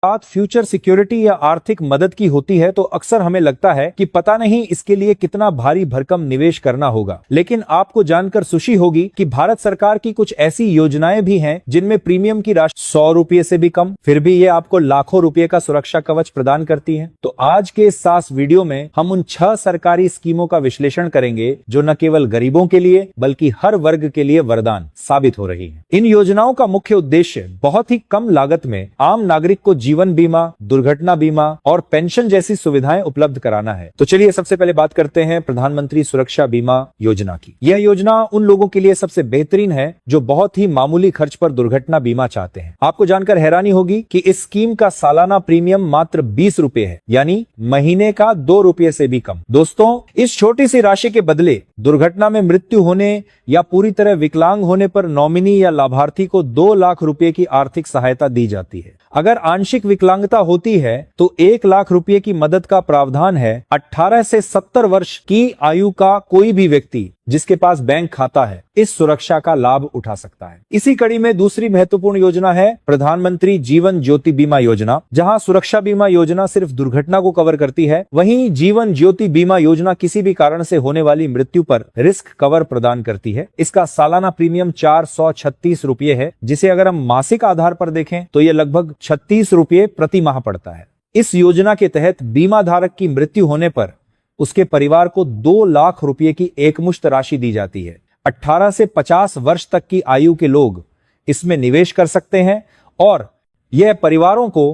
बात future security या आर्थिक मदद की होती है तो अक्सर हमें लगता है कि पता नहीं इसके लिए कितना भारी भरकम निवेश करना होगा। लेकिन आपको जानकर खुशी होगी कि भारत सरकार की कुछ ऐसी योजनाएं भी हैं जिनमें प्रीमियम की राशि 100 रुपये से भी कम, फिर भी ये आपको लाखों रुपए का सुरक्षा कवच प्रदान करती है। तो आज के इस खास वीडियो में हम उन 6 सरकारी स्कीमों का विश्लेषण करेंगे जो न केवल गरीबों के लिए बल्कि हर वर्ग के लिए वरदान साबित हो रही है। इन योजनाओं का मुख्य उद्देश्य बहुत ही कम लागत में आम नागरिक को जीवन बीमा, दुर्घटना बीमा और पेंशन जैसी सुविधाएं उपलब्ध कराना है। तो चलिए सबसे पहले बात करते हैं प्रधानमंत्री सुरक्षा बीमा योजना की। यह योजना उन लोगों के लिए सबसे बेहतरीन है जो बहुत ही मामूली खर्च पर दुर्घटना बीमा चाहते हैं। आपको जानकर हैरानी होगी कि इस स्कीम का सालाना प्रीमियम मात्र 20 रुपए है, यानी महीने का 2 रुपये से भी कम। दोस्तों, इस छोटी सी राशि के बदले दुर्घटना में मृत्यु होने या पूरी तरह विकलांग होने पर नॉमिनी या लाभार्थी को 2 लाख रुपए की आर्थिक सहायता दी जाती है। अगर आंशिक विकलांगता होती है तो 1 लाख रुपए की मदद का प्रावधान है। 18 से 70 वर्ष की आयु का कोई भी व्यक्ति जिसके पास बैंक खाता है इस सुरक्षा का लाभ उठा सकता है। इसी कड़ी में दूसरी महत्वपूर्ण योजना है प्रधानमंत्री जीवन ज्योति बीमा योजना। जहां सुरक्षा बीमा योजना सिर्फ दुर्घटना को कवर करती है, वहीं जीवन ज्योति बीमा योजना किसी भी कारण से होने वाली मृत्यु पर रिस्क कवर प्रदान करती है। इसका सालाना प्रीमियम 436 रुपये है, जिसे अगर हम मासिक आधार पर देखें तो यह लगभग 36 रुपये प्रति माह पड़ता है। इस योजना के तहत बीमा धारक की मृत्यु होने पर उसके परिवार को 2 लाख रुपए की एकमुश्त राशि दी जाती है। 18 से 50 वर्ष तक की आयु के लोग इसमें निवेश कर सकते हैं और यह परिवारों को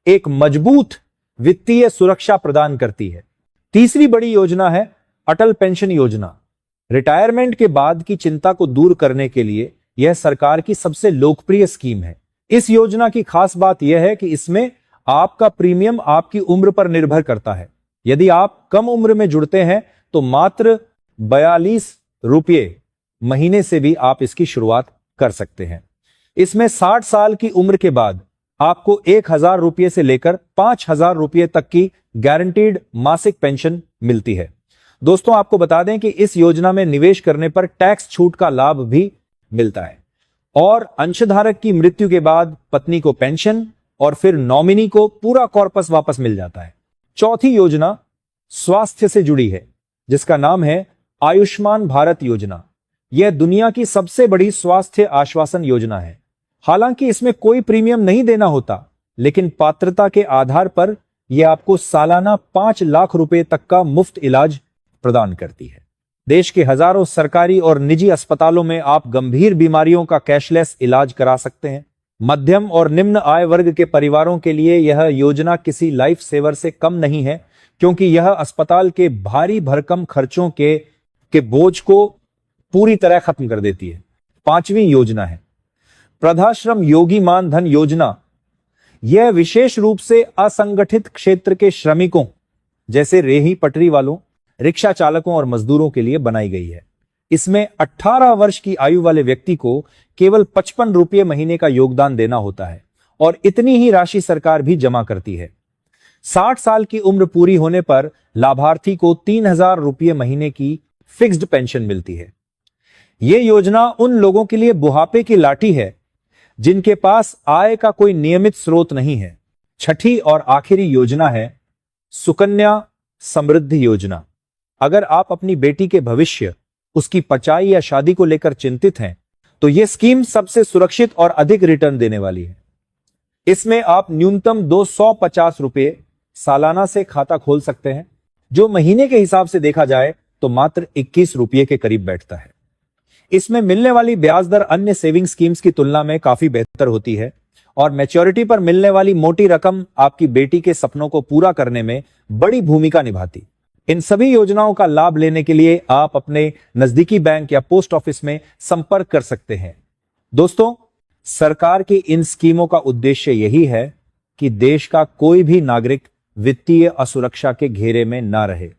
एक मजबूत वित्तीय सुरक्षा प्रदान करती है। तीसरी बड़ी योजना है अटल पेंशन योजना। रिटायरमेंट के बाद की चिंता को दूर करने के लिए यह सरकार की सबसे लोकप्रिय स्कीम है। इस योजना की खास बात यह है कि इसमें आपका प्रीमियम आपकी उम्र पर निर्भर करता है। यदि आप कम उम्र में जुड़ते हैं तो मात्र 42 रुपये महीने से भी आप इसकी शुरुआत कर सकते हैं। इसमें 60 साल की उम्र के बाद आपको 1000 रुपये से लेकर 5000 रुपये तक की गारंटीड मासिक पेंशन मिलती है। दोस्तों, आपको बता दें कि इस योजना में निवेश करने पर टैक्स छूट का लाभ भी मिलता है और अंशधारक की मृत्यु के बाद पत्नी को पेंशन और फिर नॉमिनी को पूरा कॉर्पस वापस मिल जाता है। चौथी योजना स्वास्थ्य से जुड़ी है, जिसका नाम है आयुष्मान भारत योजना। यह दुनिया की सबसे बड़ी स्वास्थ्य आश्वासन योजना है। हालांकि इसमें कोई प्रीमियम नहीं देना होता, लेकिन पात्रता के आधार पर यह आपको सालाना 5 लाख रुपए तक का मुफ्त इलाज प्रदान करती है। देश के हजारों सरकारी और निजी अस्पतालों में आप गंभीर बीमारियों का कैशलेस इलाज करा सकते हैं। मध्यम और निम्न आय वर्ग के परिवारों के लिए यह योजना किसी लाइफ सेवर से कम नहीं है, क्योंकि यह अस्पताल के भारी भरकम खर्चों के बोझ को पूरी तरह खत्म कर देती है। 5वीं योजना है वृद्धाश्रम योगी मान धन योजना। यह विशेष रूप से असंगठित क्षेत्र के श्रमिकों जैसे रेहड़ी पटरी वालों, रिक्शा चालकों और मजदूरों के लिए बनाई गई है। इसमें 18 वर्ष की आयु वाले व्यक्ति को केवल 55 रुपये महीने का योगदान देना होता है और इतनी ही राशि सरकार भी जमा करती है। 60 साल की उम्र पूरी होने पर लाभार्थी को 3000 रुपये महीने की फिक्स्ड पेंशन मिलती है। यह योजना उन लोगों के लिए बुढ़ापे की लाठी है जिनके पास आय का कोई नियमित स्रोत नहीं है। छठी और आखिरी योजना है सुकन्या समृद्धि योजना। अगर आप अपनी बेटी के भविष्य, उसकी पढ़ाई या शादी को लेकर चिंतित हैं तो यह स्कीम सबसे सुरक्षित और अधिक रिटर्न देने वाली है। इसमें आप न्यूनतम 250 रुपये सालाना से खाता खोल सकते हैं, जो महीने के हिसाब से देखा जाए तो मात्र 21 रुपये के करीब बैठता है। इसमें मिलने वाली ब्याज दर अन्य सेविंग स्कीम्स की तुलना में काफी बेहतर होती है और मैच्योरिटी पर मिलने वाली मोटी रकम आपकी बेटी के सपनों को पूरा करने में बड़ी भूमिका निभाती। इन सभी योजनाओं का लाभ लेने के लिए आप अपने नजदीकी बैंक या पोस्ट ऑफिस में संपर्क कर सकते हैं। दोस्तों, सरकार की इन स्कीमों का उद्देश्य यही है कि देश का कोई भी नागरिक वित्तीय असुरक्षा के घेरे में ना रहे।